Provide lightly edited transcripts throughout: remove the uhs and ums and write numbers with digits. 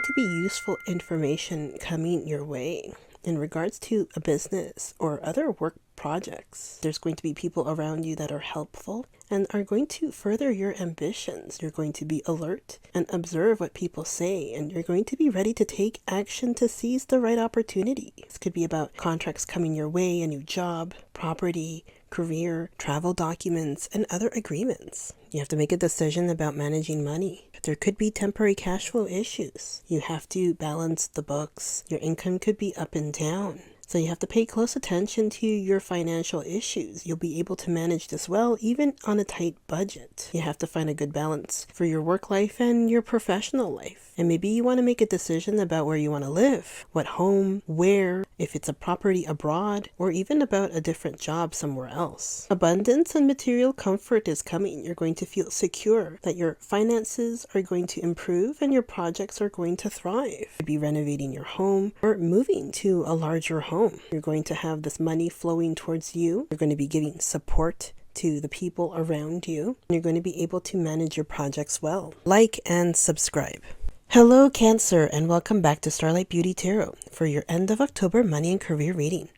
to be useful information coming your way in regards to a business or other work projects. There's going to be people around you that are helpful and are going to further your ambitions. You're going to be alert and observe what people say, and you're going to be ready to take action to seize the right opportunity. This could be about contracts coming your way, a new job, property, career, travel documents, and other agreements. You have to make a decision about managing money. There could be temporary cash flow issues. You have to balance the books. Your income could be up and down. So you have to pay close attention to your financial issues. You'll be able to manage this well, even on a tight budget. You have to find a good balance for your work life and your professional life. And maybe you want to make a decision about where you want to live, what home, where, if it's a property abroad, or even about a different job somewhere else. Abundance and material comfort is coming. You're going to feel secure that your finances are going to improve and your projects are going to thrive. You'll be renovating your home or moving to a larger home. You're going to have this money flowing towards you. You're going to be giving support to the people around you. You're going to be able to manage your projects well. Like and subscribe. Hello Cancer, and welcome back to Starlight Beauty Tarot for your end of October money and career reading.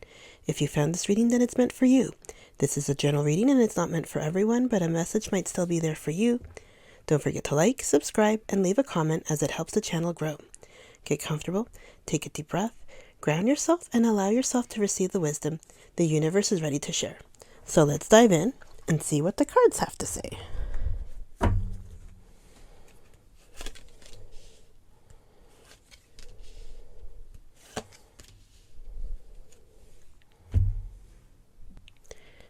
If you found this reading, then it's meant for you. This is a general reading and it's not meant for everyone, but a message might still be there for you. Don't forget to like, subscribe, and leave a comment as it helps the channel grow. Get comfortable, take a deep breath, ground yourself, and allow yourself to receive the wisdom the universe is ready to share. So let's dive in and see what the cards have to say.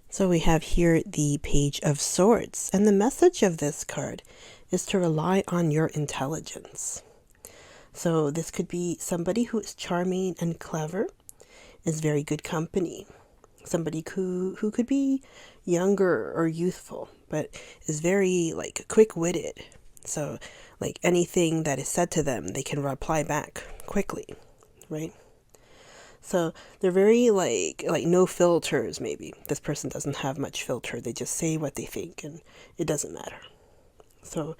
So we have here the Page of Swords, and the message of this card is to rely on your intelligence. So this could be somebody who is charming and clever, is very good company. Somebody who could be younger or youthful, but is very quick-witted. So anything that is said to them, they can reply back quickly, right? So they're very no filters maybe. This person doesn't have much filter. They just say what they think and it doesn't matter. So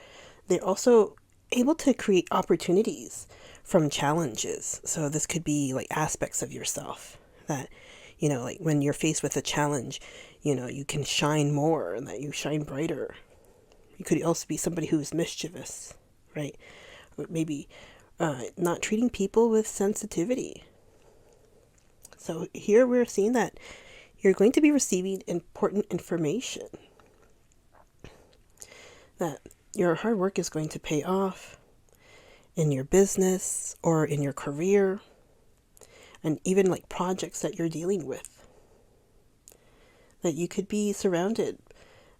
they're also able to create opportunities from challenges. So this could be aspects of yourself that, when you're faced with a challenge, you can shine more and that you shine brighter. You could also be somebody who's mischievous, right? Maybe not treating people with sensitivity. So here we're seeing that you're going to be receiving important information, that your hard work is going to pay off in your business or in your career, and even projects that you're dealing with. That you could be surrounded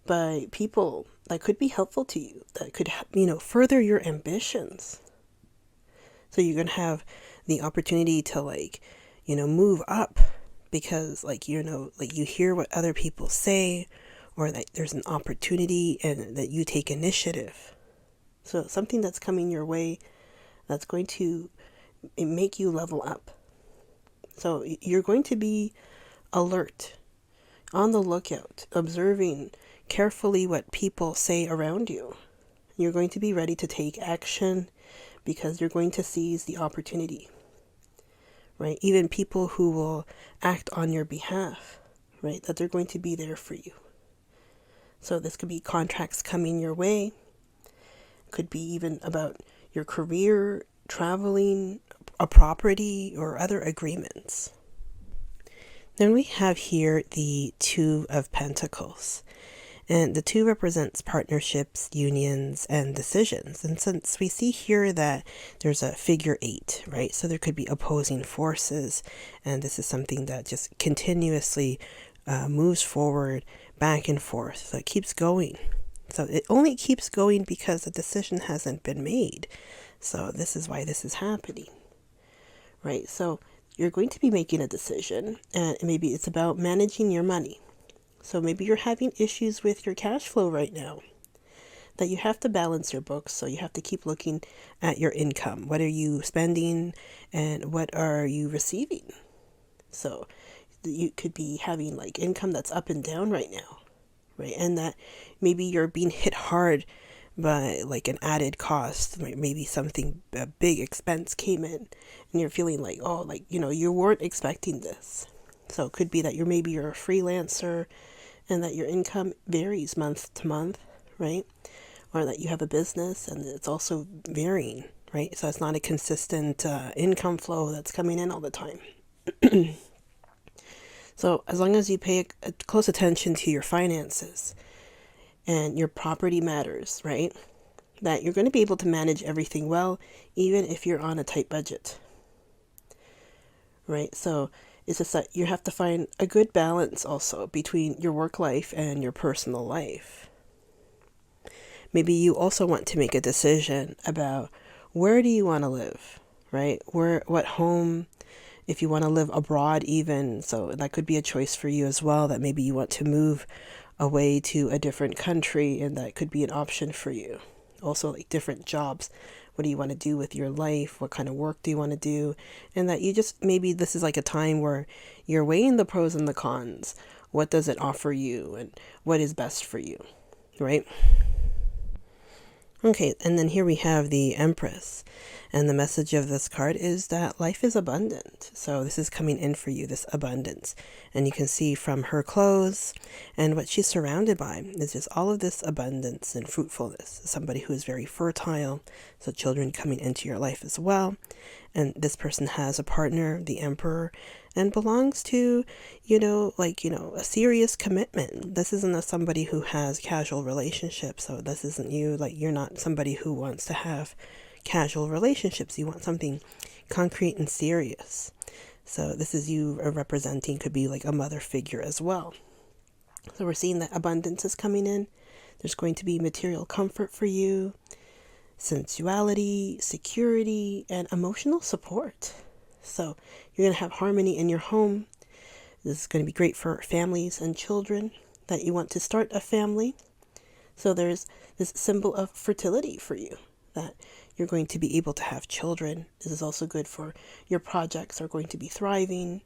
by people that could be helpful to you, that could further your ambitions. So you're going to have the opportunity to move up because you hear what other people say, or that there's an opportunity and that you take initiative. So something that's coming your way that's going to make you level up. So you're going to be alert, on the lookout, observing carefully what people say around you. You're going to be ready to take action because you're going to seize the opportunity. Right? Even people who will act on your behalf, right? That they're going to be there for you. So this could be contracts coming your way. Could be even about your career, traveling, a property, or other agreements. Then we have here the Two of Pentacles. And the 2 represents partnerships, unions, and decisions. And since we see here that there's a figure 8, right? So there could be opposing forces. And this is something that just continuously moves forward, back and forth. So it keeps going. So it only keeps going because the decision hasn't been made. So this is why this is happening, right? So you're going to be making a decision, and maybe it's about managing your money. So maybe you're having issues with your cash flow right now, that you have to balance your books. So you have to keep looking at your income. What are you spending and what are you receiving? So you could be having income that's up and down right now, right? And that maybe you're being hit hard but like an added cost, like maybe something, a big expense came in, and you're feeling like, oh, like, you weren't expecting this. So it could be that you're a freelancer and that your income varies month to month, right? Or that you have a business and it's also varying, right? So it's not a consistent income flow that's coming in all the time. So as long as you pay a close attention to your finances and your property matters, right? That you're going to be able to manage everything well, even if you're on a tight budget, right? So it's just that you have to find a good balance also between your work life and your personal life. Maybe you also want to make a decision about where do you want to live, right? What home, if you want to live abroad even, so that could be a choice for you as well, that maybe you want to move away to a different country, and that could be an option for you. Also, like different jobs. What do you want to do with your life? What kind of work do you want to do? And that you just, maybe this is like a time where you're weighing the pros and the cons. What does it offer you and what is best for you, right? Okay, and then here we have the Empress. And the message of this card is that life is abundant. So this is coming in for you, this abundance. And you can see from her clothes and what she's surrounded by is just all of this abundance and fruitfulness. Somebody who is very fertile, so children coming into your life as well. And this person has a partner, the Emperor, and belongs to, a serious commitment. This isn't somebody who has casual relationships. So this isn't you, like you're not somebody who wants to have casual relationships. You want something concrete and serious. So this is you representing, could be like a mother figure as well. So we're seeing that abundance is coming in. There's going to be material comfort for you, sensuality, security, and emotional support. So you're going to have harmony in your home. This is going to be great for families and children that you want to start a family. So there's this symbol of fertility for you, that you're going to be able to have children. This is also good for your projects are going to be thriving,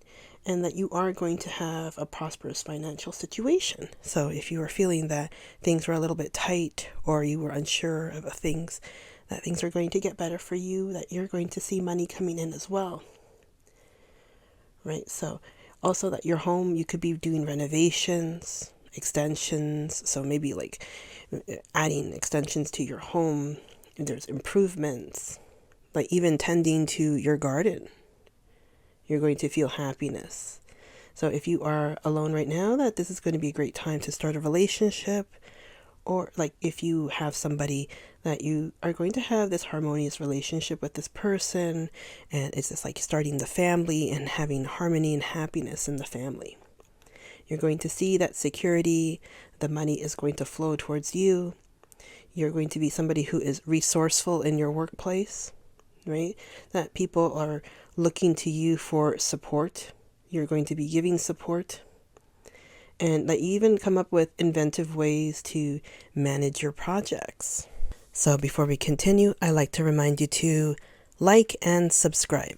and that you are going to have a prosperous financial situation. So if you are feeling that things were a little bit tight, or you were unsure of things, that things are going to get better for you, that you're going to see money coming in as well. Right? So also that your home, you could be doing renovations, extensions. So maybe like adding extensions to your home. There's improvements, like even tending to your garden. You're going to feel happiness. So if you are alone right now, that this is going to be a great time to start a relationship. Or like if you have somebody that you are going to have this harmonious relationship with this person, and it's just like starting the family and having harmony and happiness in the family. You're going to see that security, the money is going to flow towards you. You're going to be somebody who is resourceful in your workplace, right? That people are looking to you for support. You're going to be giving support. And that you even come up with inventive ways to manage your projects. So before we continue, I like to remind you to like and subscribe.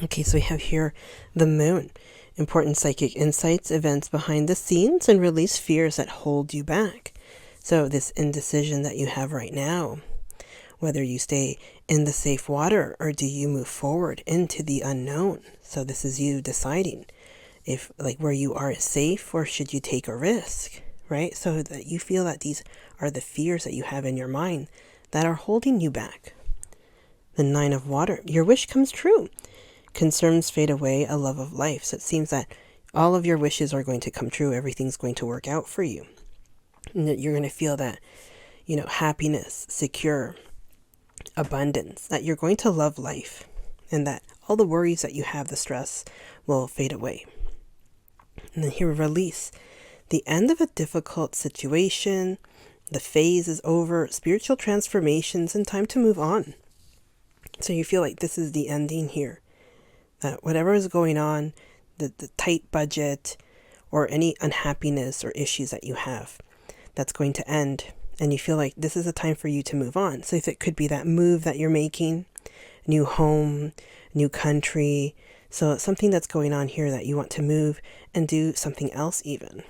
Okay, so we have here the Moon. Important psychic insights, events behind the scenes, and release fears that hold you back. So this indecision that you have right now, whether you stay in the safe water or do you move forward into the unknown. So this is you deciding if like where you are is safe, or should you take a risk, right? So that you feel that these are the fears that you have in your mind that are holding you back. The Nine of Water, your wish comes true. Concerns fade away, a love of life. So it seems that all of your wishes are going to come true. Everything's going to work out for you. And that you're going to feel that, happiness, secure, abundance, that you're going to love life, and that all the worries that you have, the stress, will fade away. And then here, release. The end of a difficult situation. The phase is over. Spiritual transformations and time to move on. So you feel like this is the ending here. That whatever is going on, the tight budget or any unhappiness or issues that you have, that's going to end. and you feel like this is a time for you to move on. So if it could be that move that you're making, new home, new country. So it's something that's going on here that you want to move and do something else even.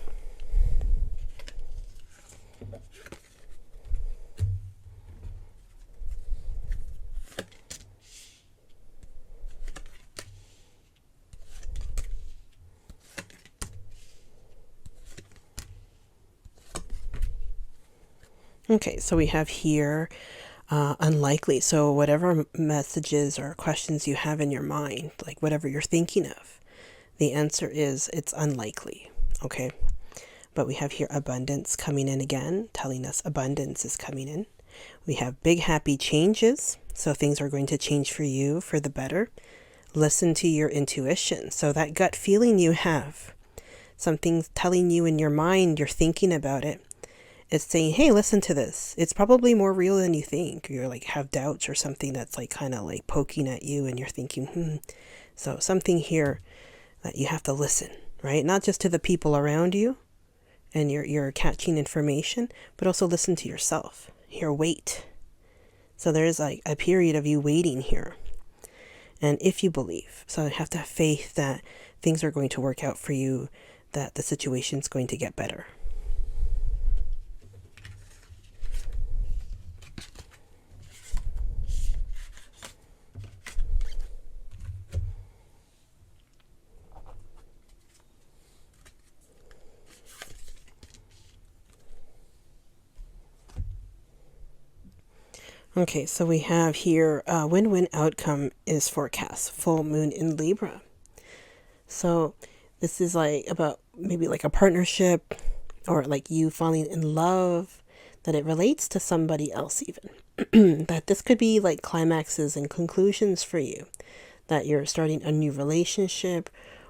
Okay, so we have here unlikely. So whatever messages or questions you have in your mind, like whatever you're thinking of, the answer is it's unlikely. Okay, but we have here abundance coming in again, telling us abundance is coming in. We have big happy changes. So things are going to change for you for the better. Listen to your intuition. So that gut feeling you have, something's telling you in your mind, you're thinking about it. It's saying, hey, listen to this. It's probably more real than you think. You're like have doubts or something that's like kind of like poking at you and you're thinking, So something here that you have to listen, right? Not just to the people around you and you're catching information, but also listen to yourself. Here, wait. So there's like a period of you waiting here. And if you believe, so you have to have faith that things are going to work out for you, that the situation's going to get better. Okay, so we have here win-win outcome is forecast, full moon in Libra. So this is like about maybe like a partnership or like you falling in love, that it relates to somebody else even. That this could be like climaxes and conclusions for you, that you're starting a new relationship,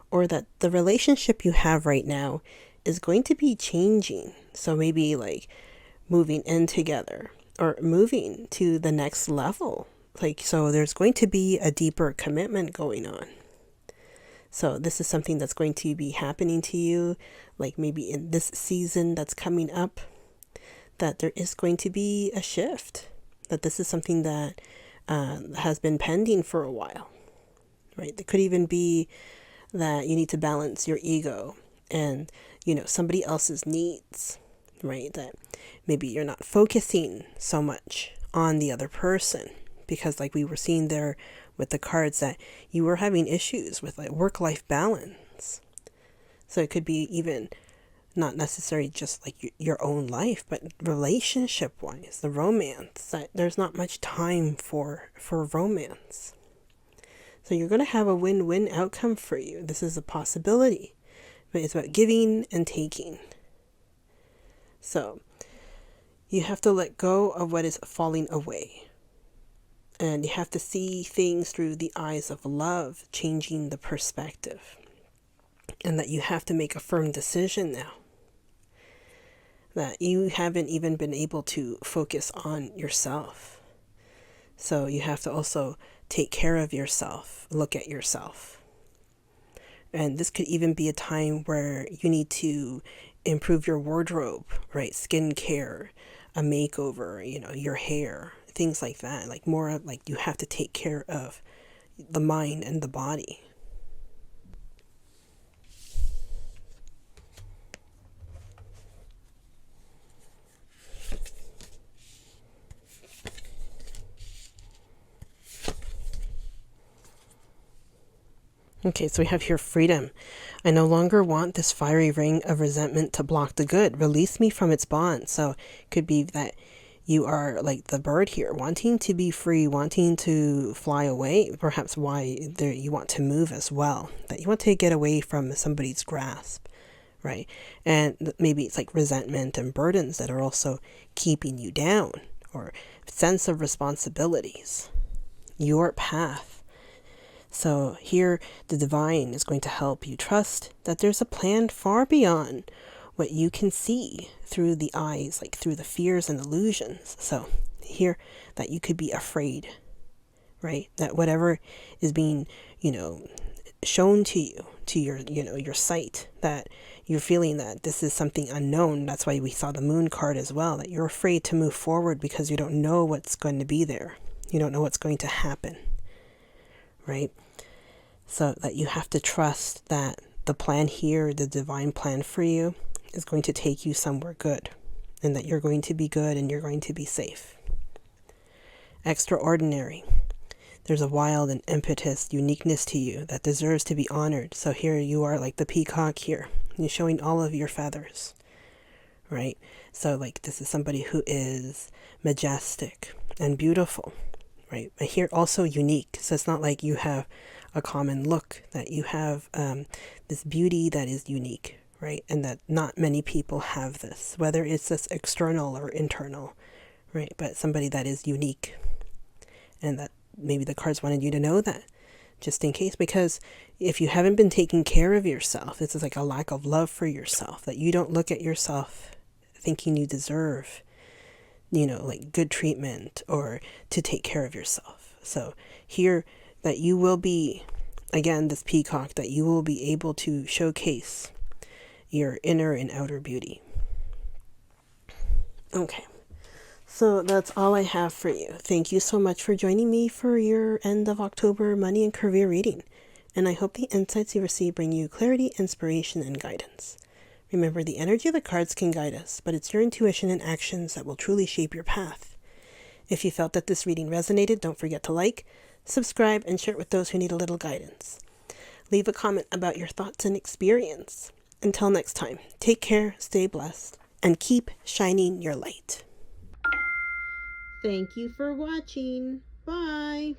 or that the relationship you have right now is going to be changing. So maybe like moving in together or moving to the next level. Like, so there's going to be a deeper commitment going on. So this is something that's going to be happening to you, like maybe in this season that's coming up, that there is going to be a shift, that this is something that has been pending for a while, right? It could even be that you need to balance your ego and, somebody else's needs, right? That maybe you're not focusing so much on the other person because like we were seeing there with the cards, that you were having issues with like work-life balance. So it could be even not necessarily just like your own life, but relationship-wise, the romance, that there's not much time for romance. So you're going to have a win-win outcome for you. This is a possibility, but it's about giving and taking. So you have to let go of what is falling away. And you have to see things through the eyes of love, changing the perspective. And that you have to make a firm decision now. That you haven't even been able to focus on yourself. So you have to also take care of yourself, look at yourself. And this could even be a time where you need to improve your wardrobe, right? Skincare, a makeover, your hair, things like that. Like more like you have to take care of the mind and the body. Okay, so we have here freedom. I no longer want this fiery ring of resentment to block the good. Release me from its bond. So it could be that you are like the bird here, wanting to be free, wanting to fly away. Perhaps why you want to move as well. That you want to get away from somebody's grasp, right? And maybe it's like resentment and burdens that are also keeping you down, or sense of responsibilities. Your path. So here the divine is going to help you trust that there's a plan far beyond what you can see through the eyes, like through the fears and illusions. So here that you could be afraid, right? That whatever is being, shown to you, to your, your sight, that, You're feeling that this is something unknown. That's why we saw the moon card as well, that you're afraid to move forward because you don't know what's going to be there. You don't know what's going to happen, right? So that you have to trust that the plan here, the divine plan for you, is going to take you somewhere good, and that you're going to be good and you're going to be safe. Extraordinary. There's a wild and impetus uniqueness to you that deserves to be honored. So here you are like the peacock here. You're showing all of your feathers, right? So like this is somebody who is majestic and beautiful, right? But here also unique. So it's not like you have a common look, that you have this beauty that is unique, right? And that not many people have this, whether it's this external or internal, right? But somebody that is unique, and that maybe the cards wanted you to know that, just in case, because if you haven't been taking care of yourself, this is like a lack of love for yourself, that you don't look at yourself thinking you deserve, like good treatment or to take care of yourself. So here that you will be, again, this peacock, that you will be able to showcase your inner and outer beauty. Okay. So that's all I have for you. Thank you so much for joining me for your end of October money and career reading. And I hope the insights you receive bring you clarity, inspiration, and guidance. Remember, the energy of the cards can guide us, but it's your intuition and actions that will truly shape your path. If you felt that this reading resonated, don't forget to like, subscribe, and share it with those who need a little guidance. Leave a comment about your thoughts and experience. Until next time, take care, stay blessed, and keep shining your light. Thank you for watching. Bye.